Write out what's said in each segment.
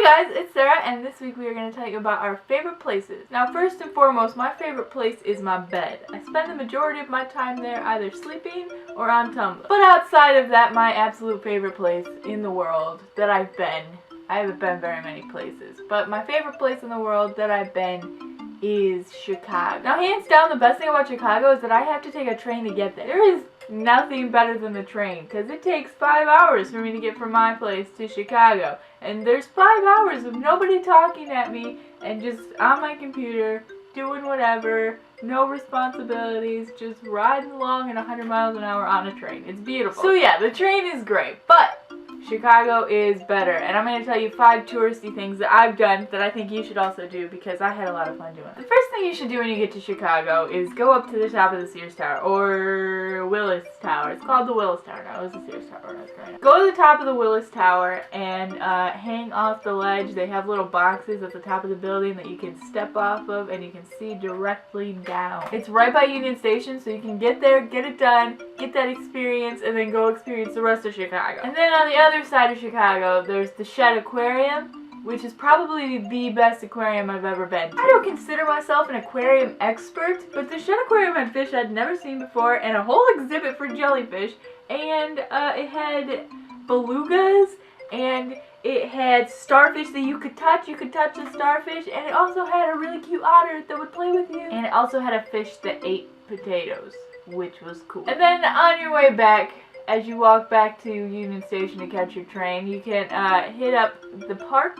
guys, it's Sarah, and this week we are going to tell you about our favorite places. Now, first and foremost, my favorite place is my bed. I spend the majority of my time there either sleeping or on Tumblr. But outside of that, my absolute favorite place in the world that I've been, I haven't been very many places, but my favorite place in the world that I've been is Chicago. Now, hands down, the best thing about Chicago is that I have to take a train to get there. There is nothing better than the train, because it takes 5 hours for me to get from my place to Chicago. And there's 5 hours of nobody talking at me and just on my computer doing whatever, no responsibilities, just riding along at 100 miles an hour on a train. It's beautiful. So yeah, the train is great, but Chicago is better, and I'm going to tell you 5 touristy things that I've done that I think you should also do because I had a lot of fun doing it. The first thing you should do when you get to Chicago is go up to the top of the Sears Tower, or Willis Tower. It's called the Willis Tower now. It was the Sears Tower when I was growing up. Go to the top of the Willis Tower and hang off the ledge. They have little boxes at the top of the building that you can step off of and you can see directly down. It's right by Union Station, so you can get there, get it done, get that experience, and then go experience the rest of Chicago. And then on the other side of Chicago, there's the Aquarium, which is probably the best aquarium I've ever been to. I don't consider myself an aquarium expert, but the Aquarium had fish I'd never seen before, and a whole exhibit for jellyfish, and it had belugas, and it had starfish that you could touch the starfish, and it also had a really cute otter that would play with you, and it also had a fish that ate potatoes, which was cool. And then on your way back, as you walk back to Union Station to catch your train, you can hit up the park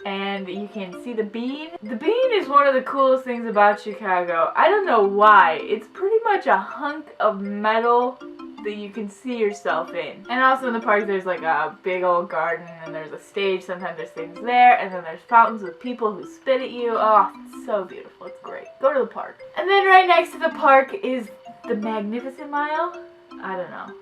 and you can see the bean. The bean is one of the coolest things about Chicago. I don't know why. It's pretty much a hunk of metal that you can see yourself in. And also in the park there's like a big old garden and there's a stage. Sometimes there's things there, and then there's fountains with people who spit at you. Oh, it's so beautiful. It's great. Go to the park. And then right next to the park is the Magnificent Mile. I don't know.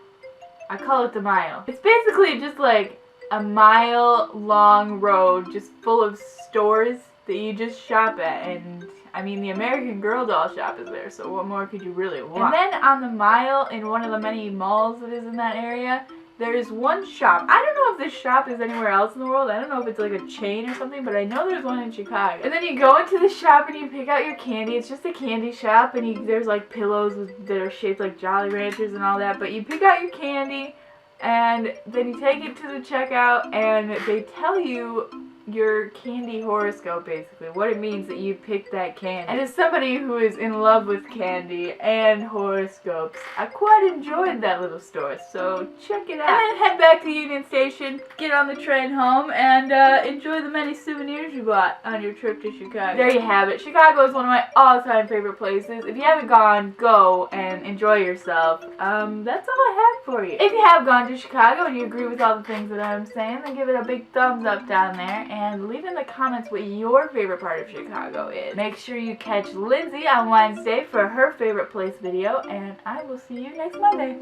I call it the Mile. It's basically just like a mile-long road just full of stores that you just shop at, and I mean the American Girl doll shop is there, so what more could you really want? And then on the Mile, in one of the many malls that is in that area, there is one shop. I don't know if this shop is anywhere else in the world. I don't know if it's like a chain or something, but I know there's one in Chicago. And then you go into the shop and you pick out your candy. It's just a candy shop, and there's like pillows that are shaped like Jolly Ranchers and all that. But you pick out your candy, and then you take it to the checkout, and they tell you your candy horoscope, basically, what it means that you picked that candy. And as somebody who is in love with candy and horoscopes, I quite enjoyed that little store, so check it out. And then head back to Union Station, get on the train home, and enjoy the many souvenirs you bought on your trip to Chicago. There you have it. Chicago is one of my all-time favorite places. If you haven't gone, go and enjoy yourself. That's all I have for you. If you have gone to Chicago and you agree with all the things that I'm saying, then give it a big thumbs up down there. And leave in the comments what your favorite part of Chicago is. Make sure you catch Lindsay on Wednesday for her favorite place video, and I will see you next Monday.